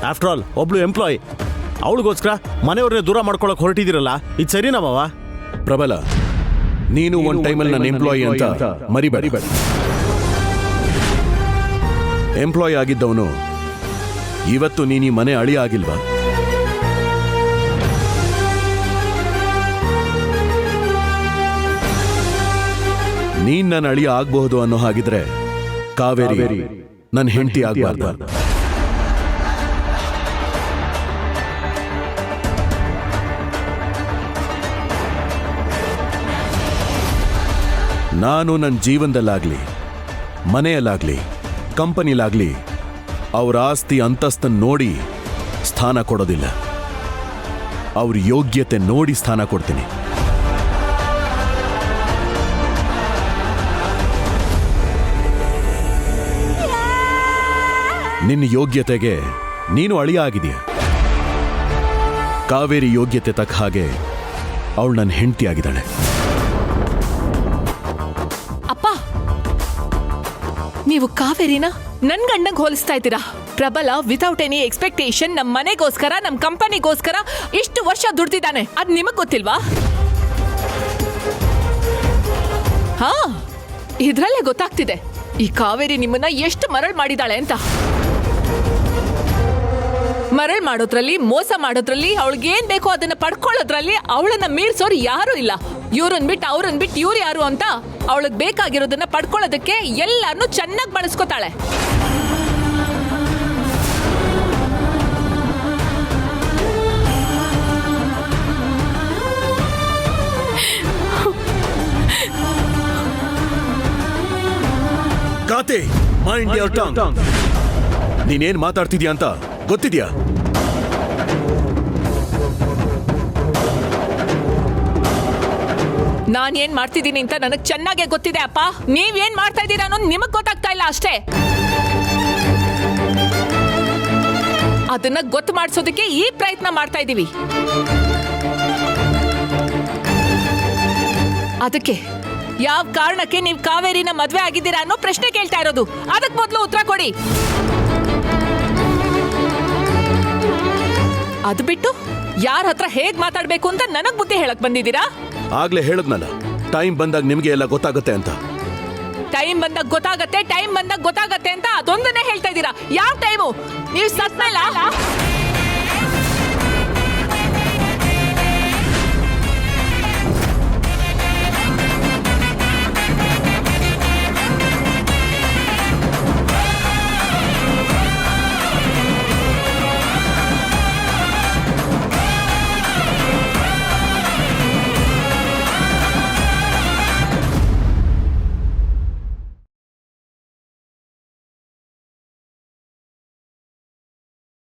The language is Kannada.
ಆಫ್ಟರ್ ಆಲ್ ಒಬ್ಳು ಎಂಪ್ಲಾಯ್, ಅವಳಿಗೋಸ್ಕರ ಮನೆಯವ್ರನ್ನೇ ದೂರ ಮಾಡ್ಕೊಳಕ್ ಹೊರಟಿದ್ದೀರಲ್ಲ, ಇದು ಸರಿನಾ ಮಾವ? ಪ್ರಬಲ, ನೀನು ಒಂದು ಟೈಮಲ್ಲಿ ನನ್ನ ಎಂಪ್ಲಾಯಿ ಅಂತ ಮರಿಬೇಡ. ಎಂಪ್ಲಾಯ್ ಆಗಿದ್ದವನು ಇವತ್ತು ನೀನು ಈ ಮನೆ ಅಳಿ ಆಗಿಲ್ವಾ? ನೀನ್ ನನ್ನ ಅಳಿಯ ಆಗಬಹುದು ಅನ್ನೋ ಹಾಗಿದ್ರೆ ಕಾವೇರಿ ನನ್ನ ಹೆಂಡತಿ ಆಗಬಾರ್ದು. ನಾನು ನನ್ನ ಜೀವನದಲ್ಲಾಗ್ಲಿ, ಮನೆಯಲ್ಲಾಗ್ಲಿ, ಕಂಪನಿಲಾಗ್ಲಿ ಅವ್ರ ಆಸ್ತಿ ಅಂತಸ್ತನ್ನು ನೋಡಿ ಸ್ಥಾನ ಕೊಡೋದಿಲ್ಲ. ಅವ್ರ ಯೋಗ್ಯತೆ ನೋಡಿ ಸ್ಥಾನ ಕೊಡ್ತೀನಿ. ನಿನ್ನ ಯೋಗ್ಯತೆಗೆ ನೀನು ಅಳಿಯ ಆಗಿದೆಯಾ. ಕಾವೇರಿ ಯೋಗ್ಯತೆ ತಕ್ಕ ಹಾಗೆ ಅವಳು ನನ್ನ ಹೆಂಡತಿ ಆಗಿದ್ದಾಳೆ. ಅಪ್ಪ, ನೀವು ಕಾವೇರಿನ ನನ್ ಗಂಡಂಗ್ ಹೋಲಿಸ್ತಾ ಇದ್ದೀರಾ. ಪ್ರಬಲ ವಿತೌಟ್ ಎನಿ ಎಕ್ಸ್ಪೆಕ್ಟೇಷನ್ ನಮ್ ಮನೆಗೋಸ್ಕರ, ನಮ್ ಕಂಪನಿಗೋಸ್ಕರ ಇಷ್ಟು ವರ್ಷ ದುಡ್ದಿದ್ದಾನೆ. ಅದ್ ನಿಮಗ್ ಗೊತ್ತಿಲ್ವಾ? ಹಾ, ಇದ್ರಲ್ಲೇ ಗೊತ್ತಾಗ್ತಿದೆ ಈ ಕಾವೇರಿ ನಿಮ್ಮನ್ನ ಎಷ್ಟು ಮರಳ್ ಮಾಡಿದಾಳೆ ಅಂತ. ಮರಳ್ ಮಾಡೋದ್ರಲ್ಲಿ, ಮೋಸ ಮಾಡೋದ್ರಲ್ಲಿ, ಅವಳಿಗೇನ್ ಬೇಕೋ ಅದನ್ನ ಪಡ್ಕೊಳ್ಳೋದ್ರಲ್ಲಿ ಅವಳನ್ನ ಮೀರ್ಸೋರು ಯಾರು ಇಲ್ಲ. ಇವ್ರನ್ ಬಿಟ್ಟು ಅವ್ರನ್ ಬಿಟ್ಟು ಇವ್ರು ಯಾರು ಅಂತ ಅವಳಿಗೆ ಬೇಕಾಗಿರೋದನ್ನ ಪಡ್ಕೊಳ್ಳೋದಕ್ಕೆ ಎಲ್ಲಾರನ್ನೂ ಚೆನ್ನಾಗಿ ಬಳಸ್ಕೊತಾಳೆ. ಕಾತೆ, ಮೈಂಡ್ ಯುವರ್ ಟಂಗ್. ನೀನೇನ್ ಮಾತಾಡ್ತಿದ್ಯಾ ಅಂತ ಗೊತ್ತಿದ್ಯಾ? ನಾನೇನ್ ಮಾಡ್ತಿದ್ದೀನಿ ಅಂತ ನನಗ್ ಚೆನ್ನಾಗೇ ಗೊತ್ತಿದೆ ಅಪ್ಪ. ನೀವೇನ್ ಮಾಡ್ತಾ ಇದ್ದೀರಾ ಅನ್ನೋದು ನಿಮಗ್ ಗೊತ್ತಾಗ್ತಾ ಇಲ್ಲ ಅಷ್ಟೇ. ಅದನ್ನ ಗೊತ್ತು ಮಾಡಿಸೋದಕ್ಕೆ ಈ ಪ್ರಯತ್ನ ಮಾಡ್ತಾ ಇದ್ದೀವಿ. ಅದಕ್ಕೆ ಯಾವ ಕಾರಣಕ್ಕೆ ನೀವು ಕಾವೇರಿನ ಮದ್ವೆ ಆಗಿದ್ದೀರಾ ಅನ್ನೋ ಪ್ರಶ್ನೆ ಕೇಳ್ತಾ ಇರೋದು. ಅದಕ್ಕೆ ಮೊದಲು ಉತ್ತರ ಕೊಡಿ. ಅದು ಬಿಟ್ಟು ಯಾರ ಹತ್ರ ಹೇಗ್ ಮಾತಾಡ್ಬೇಕು ಅಂತ ನನಗ್ ಬುದ್ಧಿ ಹೇಳಕ್ ಬಂದಿದ್ದೀರಾ? ಆಗ್ಲೇ ಹೇಳದ್ನಲ್ಲ, ಟೈಮ್ ಬಂದಾಗ ನಿಮ್ಗೆ ಎಲ್ಲ ಗೊತ್ತಾಗುತ್ತೆ ಅಂತ. ಟೈಮ್ ಬಂದಾಗ ಗೊತ್ತಾಗತ್ತೆ, ಟೈಮ್ ಬಂದಾಗ ಗೊತ್ತಾಗತ್ತೆ ಅಂತ ಅದೊಂದನ್ನೇ ಹೇಳ್ತಾ ಇದ್ದೀರಾ. ಯಾವ ಟೈಮು? ನೀವು ಸತ್ನಲ್ಲ